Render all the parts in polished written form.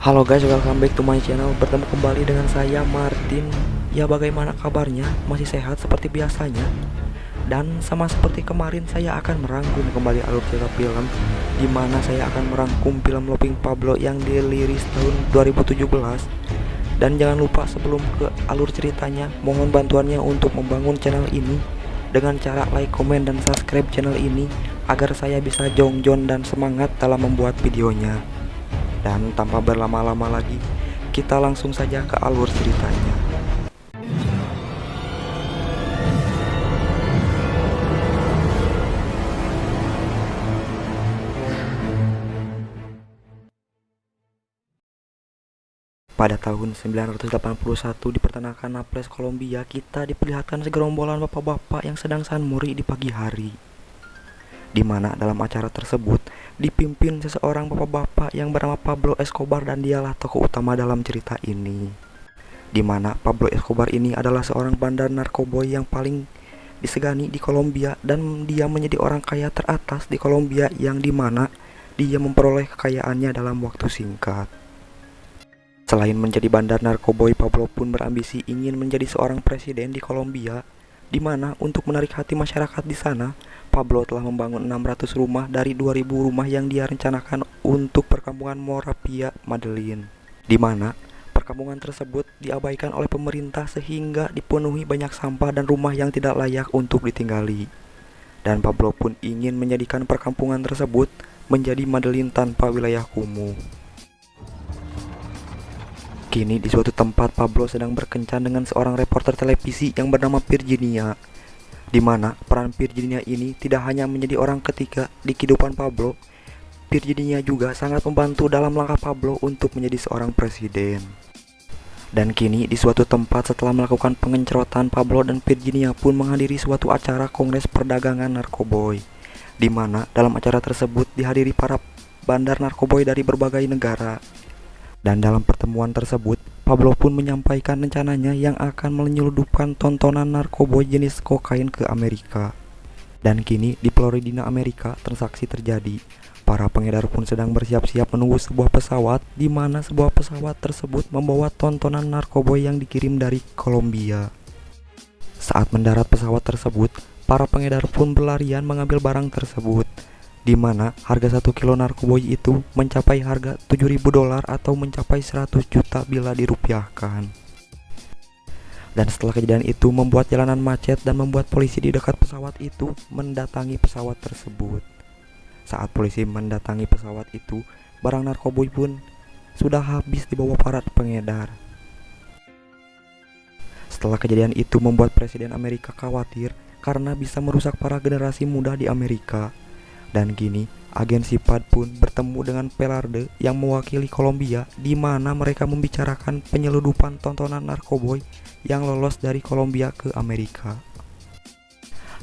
Halo guys, welcome back to my channel. Bertemu kembali dengan saya Martin. Ya, bagaimana kabarnya? Masih sehat seperti biasanya? Dan sama seperti kemarin, saya akan merangkum kembali alur cerita film, di mana saya akan merangkum film Loving Pablo yang dirilis tahun 2017. Dan jangan lupa sebelum ke alur ceritanya, mohon bantuannya untuk membangun channel ini dengan cara like, komen, dan subscribe channel ini agar saya bisa jongjon dan semangat dalam membuat videonya. Dan tanpa berlama-lama lagi, kita langsung saja ke alur ceritanya. Pada tahun 1981 di peternakan Naples, Kolombia, kita diperlihatkan segerombolan bapak-bapak yang sedang sanmuri di pagi hari. Di mana dalam acara tersebut dipimpin seseorang bapak-bapak yang bernama Pablo Escobar, dan dialah tokoh utama dalam cerita ini. Di mana Pablo Escobar ini adalah seorang bandar narkoboy yang paling disegani di Kolombia, dan dia menjadi orang kaya teratas di Kolombia, yang dimana dia memperoleh kekayaannya dalam waktu singkat. Selain menjadi bandar narkoboy, Pablo pun berambisi ingin menjadi seorang presiden di Kolombia, di mana untuk menarik hati masyarakat di sana, Pablo telah membangun 600 rumah dari 2000 rumah yang dia rencanakan untuk perkampungan Moravia, Medellin, di mana perkampungan tersebut diabaikan oleh pemerintah sehingga dipenuhi banyak sampah dan rumah yang tidak layak untuk ditinggali. Dan Pablo pun ingin menjadikan perkampungan tersebut menjadi Medellin tanpa wilayah kumuh. Kini di suatu tempat, Pablo sedang berkencan dengan seorang reporter televisi yang bernama Virginia, di mana peran Virginia ini tidak hanya menjadi orang ketiga di kehidupan Pablo. Virginia juga sangat membantu dalam langkah Pablo untuk menjadi seorang presiden. Dan kini di suatu tempat, setelah melakukan pengencrotan, Pablo dan Virginia pun menghadiri suatu acara Kongres Perdagangan Narkoboy, di mana dalam acara tersebut dihadiri para bandar narkoboy dari berbagai negara. Dan dalam pertemuan tersebut, Pablo pun menyampaikan rencananya yang akan menyelundupkan tontonan narkoboy jenis kokain ke Amerika. Dan kini di Florida, Amerika, transaksi terjadi. Para pengedar pun sedang bersiap-siap menunggu sebuah pesawat, di mana sebuah pesawat tersebut membawa tontonan narkoboy yang dikirim dari Kolombia. Saat mendarat pesawat tersebut, para pengedar pun berlarian mengambil barang tersebut, di mana harga 1 kilo narkoboy itu mencapai harga $7.000 atau mencapai 100 juta bila dirupiahkan. Dan setelah kejadian itu membuat jalanan macet dan membuat polisi di dekat pesawat itu mendatangi pesawat tersebut. Saat polisi mendatangi pesawat itu, barang narkoboy pun sudah habis dibawa para pengedar. Setelah kejadian itu membuat Presiden Amerika khawatir karena bisa merusak para generasi muda di Amerika. Dan kini agen SIPAD pun bertemu dengan Velarde yang mewakili Kolombia, di mana mereka membicarakan penyeludupan tontonan narkoboy yang lolos dari Kolombia ke Amerika.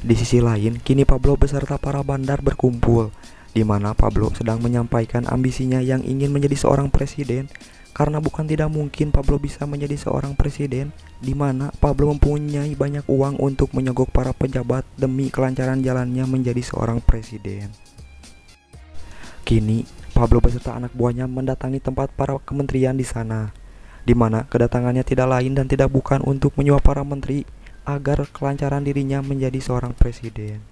Di sisi lain, kini Pablo beserta para bandar berkumpul, di mana Pablo sedang menyampaikan ambisinya yang ingin menjadi seorang presiden, karena bukan tidak mungkin Pablo bisa menjadi seorang presiden, di mana Pablo mempunyai banyak uang untuk menyogok para pejabat demi kelancaran jalannya menjadi seorang presiden. Kini Pablo beserta anak buahnya mendatangi tempat para kementerian di sana, di mana kedatangannya tidak lain dan tidak bukan untuk menyuap para menteri agar kelancaran dirinya menjadi seorang presiden.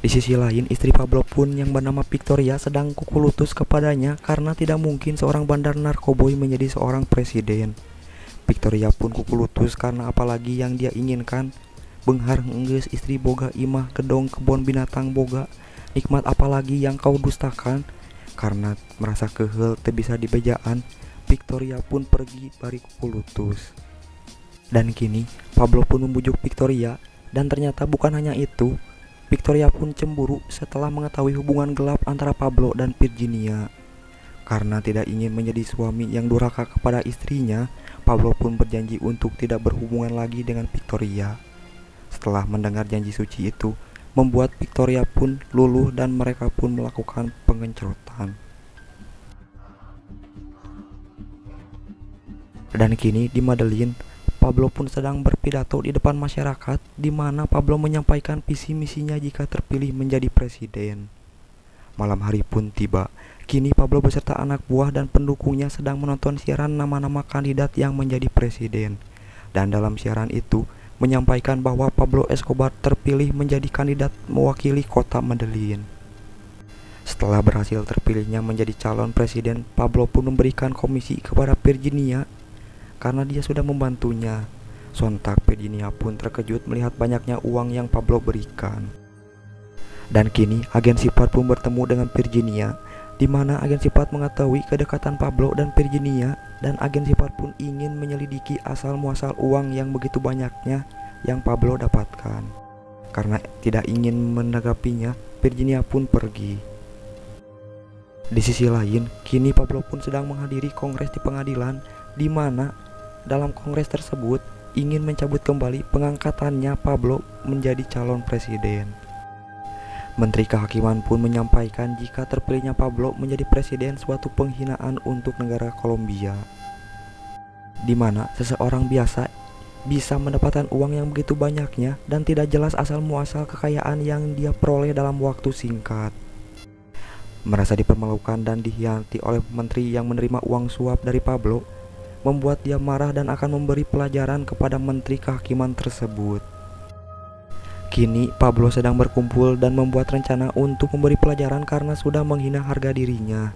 Di sisi lain, istri Pablo pun yang bernama Victoria sedang kuku lutut kepadanya karena tidak mungkin seorang bandar narkoboy menjadi seorang presiden. Victoria pun kuku lutut karena apalagi yang dia inginkan, beunghar enggeus istri boga imah gedong kebon binatang boga, nikmat apalagi yang kau dustakan. Karena merasa kehel teu bisa dibejaan, Victoria pun pergi bari kuku lutut. Dan kini Pablo pun membujuk Victoria, dan ternyata bukan hanya itu, Victoria pun cemburu setelah mengetahui hubungan gelap antara Pablo dan Virginia. Karena tidak ingin menjadi suami yang durhaka kepada istrinya, Pablo pun berjanji untuk tidak berhubungan lagi dengan Victoria. Setelah mendengar janji suci itu, membuat Victoria pun luluh dan mereka pun melakukan pengencrotan. Dan kini di Medellin, Pablo pun sedang berpidato di depan masyarakat, di mana Pablo menyampaikan visi misinya jika terpilih menjadi presiden. Malam hari pun tiba. Kini Pablo beserta anak buah dan pendukungnya sedang menonton siaran nama-nama kandidat yang menjadi presiden. Dan dalam siaran itu menyampaikan bahwa Pablo Escobar terpilih menjadi kandidat mewakili kota Medellin. Setelah berhasil terpilihnya menjadi calon presiden, Pablo pun memberikan komisi kepada Virginia karena dia sudah membantunya. Sontak Virginia pun terkejut melihat banyaknya uang yang Pablo berikan. Dan kini agen sifat pun bertemu dengan Virginia, di mana agen sifat mengetahui kedekatan Pablo dan Virginia, dan agen sifat pun ingin menyelidiki asal muasal uang yang begitu banyaknya yang Pablo dapatkan. Karena tidak ingin menanggapinya, Virginia pun pergi. Di sisi lain, kini Pablo pun sedang menghadiri kongres di pengadilan, di mana dalam kongres tersebut ingin mencabut kembali pengangkatannya Pablo menjadi calon presiden. Menteri Kehakiman pun menyampaikan jika terpilihnya Pablo menjadi presiden suatu penghinaan untuk negara Kolombia, di mana seseorang biasa bisa mendapatkan uang yang begitu banyaknya dan tidak jelas asal muasal kekayaan yang dia peroleh dalam waktu singkat. Merasa dipermalukan dan dikhianati oleh menteri yang menerima uang suap dari Pablo, membuat dia marah dan akan memberi pelajaran kepada Menteri Kehakiman tersebut. Kini Pablo sedang berkumpul dan membuat rencana untuk memberi pelajaran karena sudah menghina harga dirinya.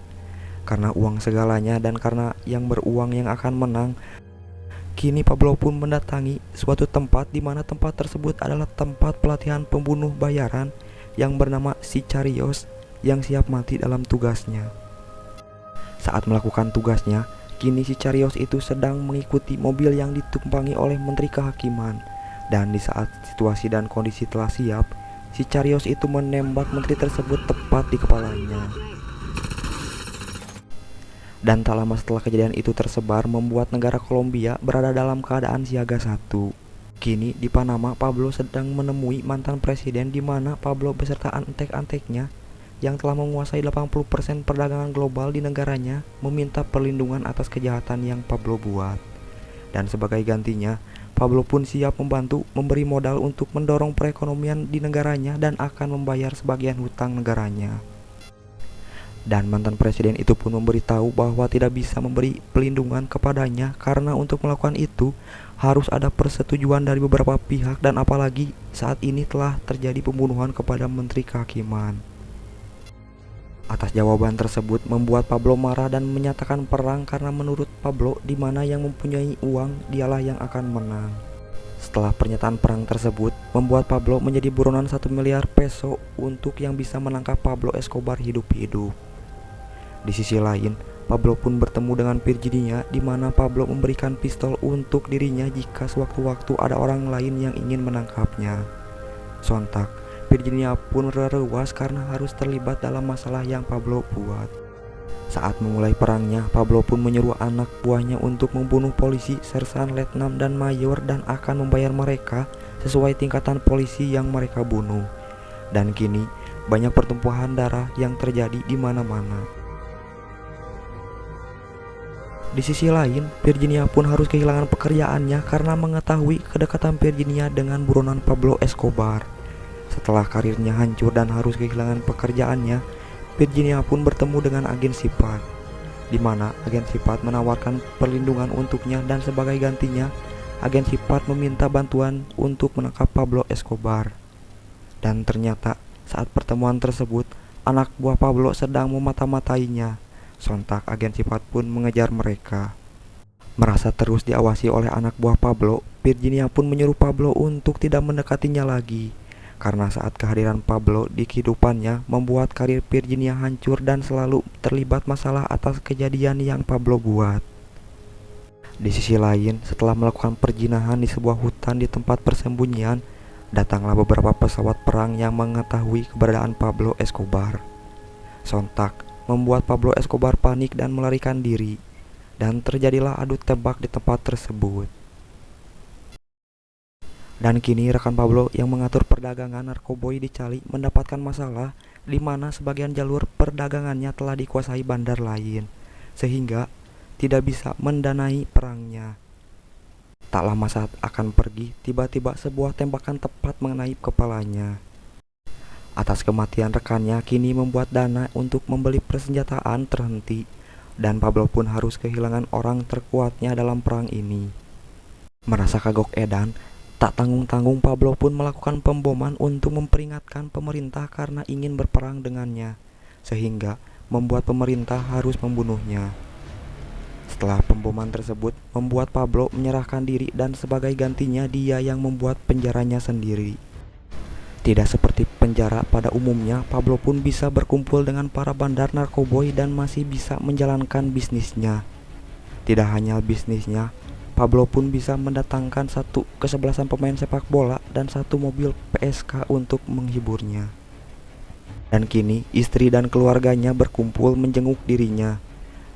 Karena uang segalanya dan karena yang beruang yang akan menang. Kini Pablo pun mendatangi suatu tempat di mana tempat tersebut adalah tempat pelatihan pembunuh bayaran yang bernama Sicarios yang siap mati dalam tugasnya. Saat melakukan tugasnya, kini Sicarios itu sedang mengikuti mobil yang ditumpangi oleh Menteri Kehakiman. Dan di saat situasi dan kondisi telah siap, Sicarios itu menembak menteri tersebut tepat di kepalanya. Dan tak lama setelah kejadian itu tersebar, membuat negara Kolombia berada dalam keadaan siaga 1. Kini di Panama, Pablo sedang menemui mantan presiden, di mana Pablo beserta antek-anteknya yang telah menguasai 80% perdagangan global di negaranya meminta perlindungan atas kejahatan yang Pablo buat. Dan sebagai gantinya, Pablo pun siap membantu memberi modal untuk mendorong perekonomian di negaranya dan akan membayar sebagian hutang negaranya. Dan mantan presiden itu pun memberitahu bahwa tidak bisa memberi pelindungan kepadanya karena untuk melakukan itu harus ada persetujuan dari beberapa pihak, dan apalagi saat ini telah terjadi pembunuhan kepada Menteri Kehakiman. Atas jawaban tersebut membuat Pablo marah dan menyatakan perang karena menurut Pablo di mana yang mempunyai uang dialah yang akan menang. Setelah pernyataan perang tersebut membuat Pablo menjadi buronan 1 miliar peso untuk yang bisa menangkap Pablo Escobar hidup-hidup. Di sisi lain, Pablo pun bertemu dengan Virginia, di mana Pablo memberikan pistol untuk dirinya jika sewaktu-waktu ada orang lain yang ingin menangkapnya. Sontak Virginia pun relewas karena harus terlibat dalam masalah yang Pablo buat. Saat memulai perangnya, Pablo pun menyuruh anak buahnya untuk membunuh polisi, sersan, letnan, dan mayor dan akan membayar mereka sesuai tingkatan polisi yang mereka bunuh. Dan kini banyak pertumpahan darah yang terjadi di mana-mana. Di sisi lain, Virginia pun harus kehilangan pekerjaannya karena mengetahui kedekatan Virginia dengan buronan Pablo Escobar. Setelah karirnya hancur dan harus kehilangan pekerjaannya, Virginia pun bertemu dengan agen sifat, di mana agen sifat menawarkan perlindungan untuknya dan sebagai gantinya, agen sifat meminta bantuan untuk menangkap Pablo Escobar. Dan ternyata saat pertemuan tersebut, anak buah Pablo sedang memata-matainya. Sontak agen sifat pun mengejar mereka. Merasa terus diawasi oleh anak buah Pablo, Virginia pun menyuruh Pablo untuk tidak mendekatinya lagi. Karena saat kehadiran Pablo di kehidupannya membuat karir Virginia hancur dan selalu terlibat masalah atas kejadian yang Pablo buat. Di sisi lain, setelah melakukan perjinahan di sebuah hutan di tempat persembunyian, datanglah beberapa pesawat perang yang mengetahui keberadaan Pablo Escobar. Sontak membuat Pablo Escobar panik dan melarikan diri, dan terjadilah adu tembak di tempat tersebut. Dan kini rekan Pablo yang mengatur perdagangan narkoboy di Cali mendapatkan masalah, di mana sebagian jalur perdagangannya telah dikuasai bandar lain, sehingga tidak bisa mendanai perangnya. Tak lama saat akan pergi, tiba-tiba sebuah tembakan tepat mengenai kepalanya. Atas kematian rekannya kini membuat dana untuk membeli persenjataan terhenti, dan Pablo pun harus kehilangan orang terkuatnya dalam perang ini. Merasa kagok edan, tak tanggung-tanggung Pablo pun melakukan pemboman untuk memperingatkan pemerintah karena ingin berperang dengannya, sehingga membuat pemerintah harus membunuhnya. Setelah pemboman tersebut membuat Pablo menyerahkan diri dan sebagai gantinya dia yang membuat penjaranya sendiri. Tidak seperti penjara pada umumnya, Pablo pun bisa berkumpul dengan para bandar narkoboy dan masih bisa menjalankan bisnisnya. Tidak hanya bisnisnya, Pablo pun bisa mendatangkan satu kesebelasan pemain sepak bola dan satu mobil PSK untuk menghiburnya. Dan kini istri dan keluarganya berkumpul menjenguk dirinya,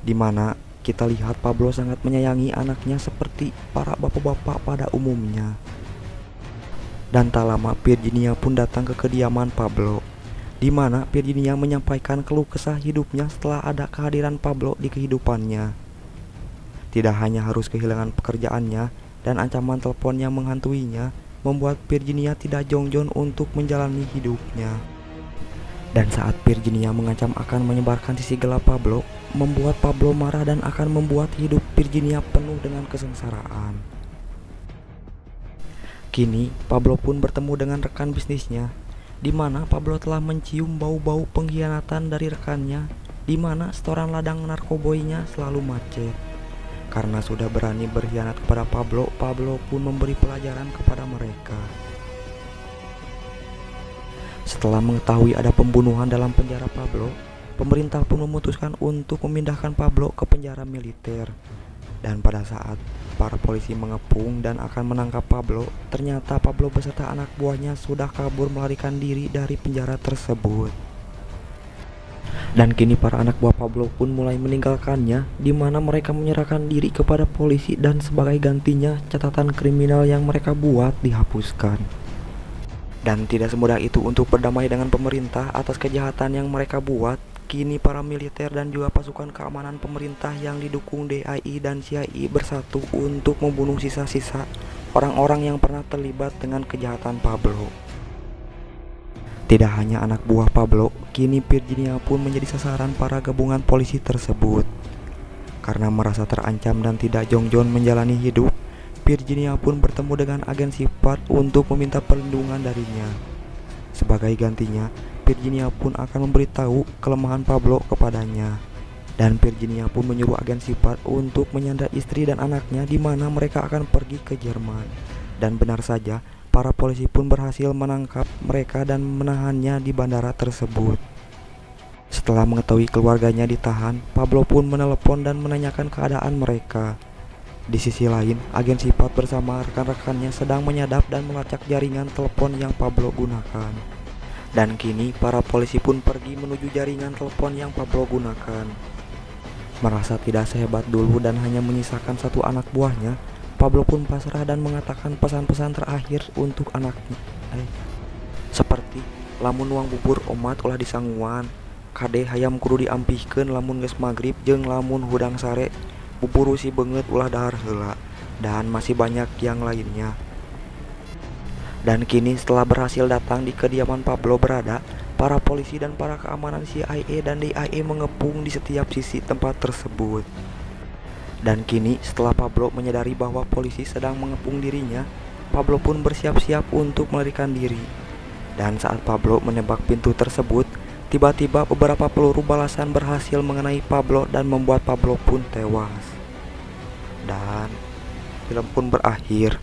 di mana kita lihat Pablo sangat menyayangi anaknya seperti para bapak-bapak pada umumnya. Dan tak lama Virginia pun datang ke kediaman Pablo, di mana Virginia menyampaikan keluh kesah hidupnya setelah ada kehadiran Pablo di kehidupannya. Tidak hanya harus kehilangan pekerjaannya dan ancaman telepon yang menghantuinya, membuat Virginia tidak jongjon untuk menjalani hidupnya. Dan saat Virginia mengancam akan menyebarkan sisi gelap Pablo, membuat Pablo marah dan akan membuat hidup Virginia penuh dengan kesengsaraan. Kini Pablo pun bertemu dengan rekan bisnisnya, di mana Pablo telah mencium bau-bau pengkhianatan dari rekannya, di mana setoran ladang narkoboynya selalu macet. Karena sudah berani berkhianat kepada Pablo, Pablo pun memberi pelajaran kepada mereka. Setelah mengetahui ada pembunuhan dalam penjara Pablo, pemerintah pun memutuskan untuk memindahkan Pablo ke penjara militer. Dan pada saat para polisi mengepung dan akan menangkap Pablo, ternyata Pablo beserta anak buahnya sudah kabur melarikan diri dari penjara tersebut. Dan kini para anak buah Pablo pun mulai meninggalkannya, di mana mereka menyerahkan diri kepada polisi dan sebagai gantinya catatan kriminal yang mereka buat dihapuskan. Dan tidak semudah itu untuk berdamai dengan pemerintah atas kejahatan yang mereka buat. Kini para militer dan juga pasukan keamanan pemerintah yang didukung DII dan CIA bersatu untuk membunuh sisa-sisa orang-orang yang pernah terlibat dengan kejahatan Pablo. Tidak hanya anak buah Pablo, kini Virginia pun menjadi sasaran para gabungan polisi tersebut. Karena merasa terancam dan tidak jongjon menjalani hidup, Virginia pun bertemu dengan agen sifat untuk meminta perlindungan darinya. Sebagai gantinya, Virginia pun akan memberitahu kelemahan Pablo kepadanya. Dan Virginia pun menyuruh agen sifat untuk menyandra istri dan anaknya, di mana mereka akan pergi ke Jerman. Dan benar saja, para polisi pun berhasil menangkap mereka dan menahannya di bandara tersebut. Setelah mengetahui keluarganya ditahan, Pablo pun menelepon dan menanyakan keadaan mereka. Di sisi lain, agen sifat bersama rekan-rekannya sedang menyadap dan melacak jaringan telepon yang Pablo gunakan. Dan kini para polisi pun pergi menuju jaringan telepon yang Pablo gunakan. Merasa tidak sehebat dulu dan hanya menyisakan satu anak buahnya, Pablo pun pasrah dan mengatakan pesan-pesan terakhir untuk anaknya. Seperti, lamun nuang bubur omat ulah disangguan, kade hayam kudu diampihkeun lamun geus magrib, jeung lamun hudang sare bubur si beungeut ulah dahar heula, dan masih banyak yang lainnya. Dan kini setelah berhasil datang di kediaman Pablo berada, para polisi dan para keamanan CIA dan DIA mengepung di setiap sisi tempat tersebut. Dan kini setelah Pablo menyadari bahwa polisi sedang mengepung dirinya, Pablo pun bersiap-siap untuk melarikan diri. Dan saat Pablo menembak pintu tersebut, tiba-tiba beberapa peluru balasan berhasil mengenai Pablo dan membuat Pablo pun tewas. Dan film pun berakhir.